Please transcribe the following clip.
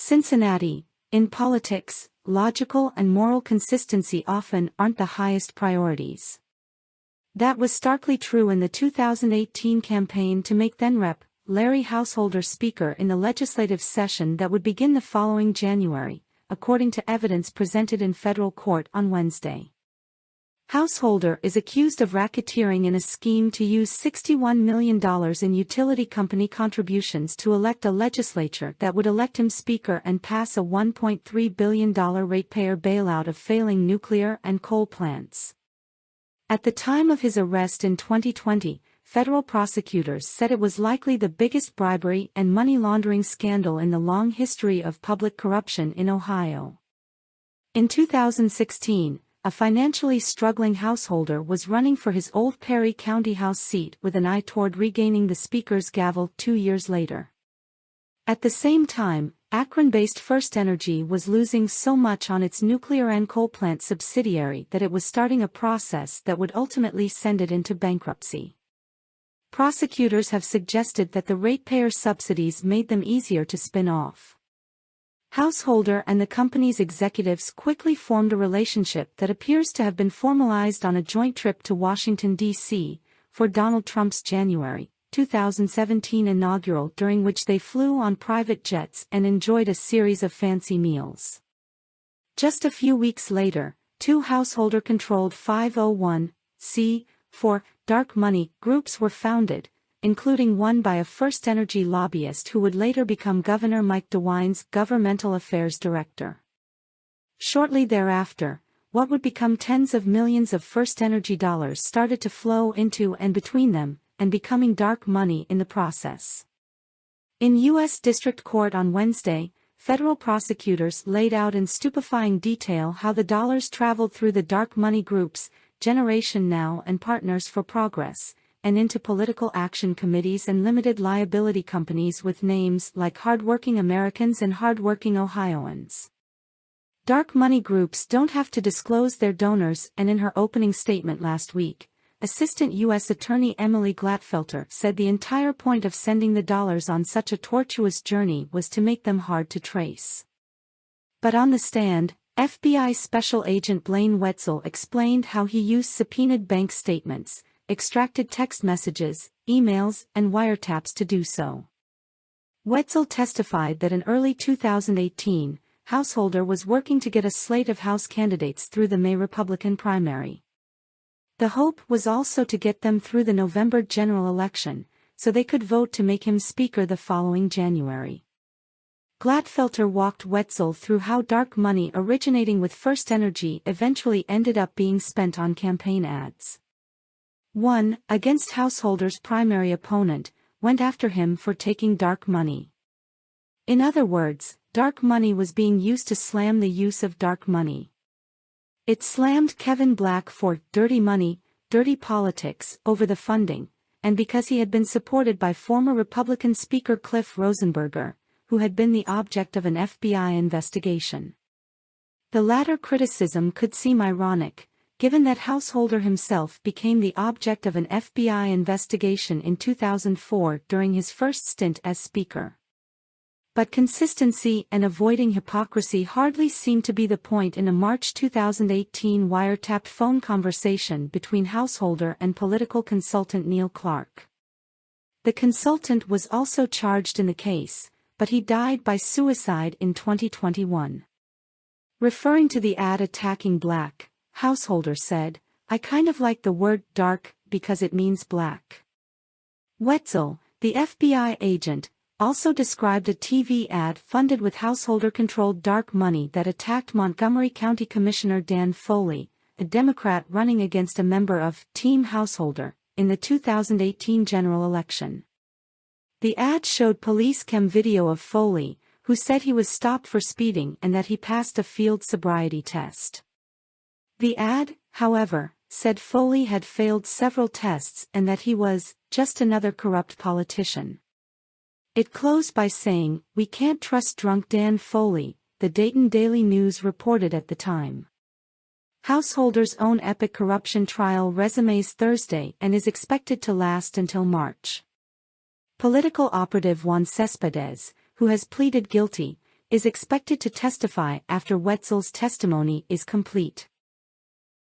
Cincinnati, in politics, logical and moral consistency often aren't the highest priorities. That was starkly true in the 2018 campaign to make then-Rep. Larry Householder Speaker in the legislative session that would begin the following January, according to evidence presented in federal court on Wednesday. Householder is accused of racketeering in a scheme to use $61 million in utility company contributions to elect a legislature that would elect him Speaker and pass a $1.3 billion ratepayer bailout of failing nuclear and coal plants. At the time of his arrest in 2020, federal prosecutors said it was likely the biggest bribery and money laundering scandal in the long history of public corruption in Ohio. In 2016, a financially struggling householder was running for his old Perry County House seat with an eye toward regaining the Speaker's gavel 2 years later. At the same time, Akron-based First Energy was losing so much on its nuclear and coal plant subsidiary that it was starting a process that would ultimately send it into bankruptcy. Prosecutors have suggested that the ratepayer subsidies made them easier to spin off. Householder and the company's executives quickly formed a relationship that appears to have been formalized on a joint trip to Washington, D.C., for Donald Trump's January 2017 inaugural, during which they flew on private jets and enjoyed a series of fancy meals. Just a few weeks later, two householder-controlled 501(c)(4) dark money groups were founded, including one by a First Energy lobbyist who would later become Governor Mike DeWine's Governmental Affairs Director. Shortly thereafter, what would become tens of millions of First Energy dollars started to flow into and between them, and becoming dark money in the process. In U.S. District Court on Wednesday, federal prosecutors laid out in stupefying detail how the dollars traveled through the dark money groups, Generation Now and Partners for Progress, and into political action committees and limited liability companies with names like Hardworking Americans and Hardworking Ohioans. Dark money groups don't have to disclose their donors, and in her opening statement last week, Assistant U.S. Attorney Emily Glatfelter said the entire point of sending the dollars on such a tortuous journey was to make them hard to trace. But on the stand, FBI Special Agent Blaine Wetzel explained how he used subpoenaed bank statements, extracted text messages, emails, and wiretaps to do so. Wetzel testified that in early 2018, Householder was working to get a slate of House candidates through the May Republican primary. The hope was also to get them through the November general election, so they could vote to make him Speaker the following January. Glatfelter walked Wetzel through how dark money originating with First Energy eventually ended up being spent on campaign ads. One, against Householder's primary opponent, went after him for taking dark money. In other words, dark money was being used to slam the use of dark money. It slammed Kevin Black for dirty money, dirty politics over the funding, and because he had been supported by former Republican Speaker Cliff Rosenberger, who had been the object of an FBI investigation. The latter criticism could seem ironic, given that Householder himself became the object of an FBI investigation in 2004 during his first stint as Speaker. But consistency and avoiding hypocrisy hardly seemed to be the point in a March 2018 wiretapped phone conversation between Householder and political consultant Neil Clark. The consultant was also charged in the case, but he died by suicide in 2021. Referring to the ad attacking Black, Householder said, "I kind of like the word dark because it means black." Wetzel, the FBI agent, also described a TV ad funded with Householder-controlled dark money that attacked Montgomery County Commissioner Dan Foley, a Democrat running against a member of Team Householder, in the 2018 general election. The ad showed police cam video of Foley, who said he was stopped for speeding and that he passed a field sobriety test. The ad, however, said Foley had failed several tests and that he was just another corrupt politician. It closed by saying, "We can't trust drunk Dan Foley," the Dayton Daily News reported at the time. Householder's own epic corruption trial resumes Thursday and is expected to last until March. Political operative Juan Cespedes, who has pleaded guilty, is expected to testify after Wetzel's testimony is complete.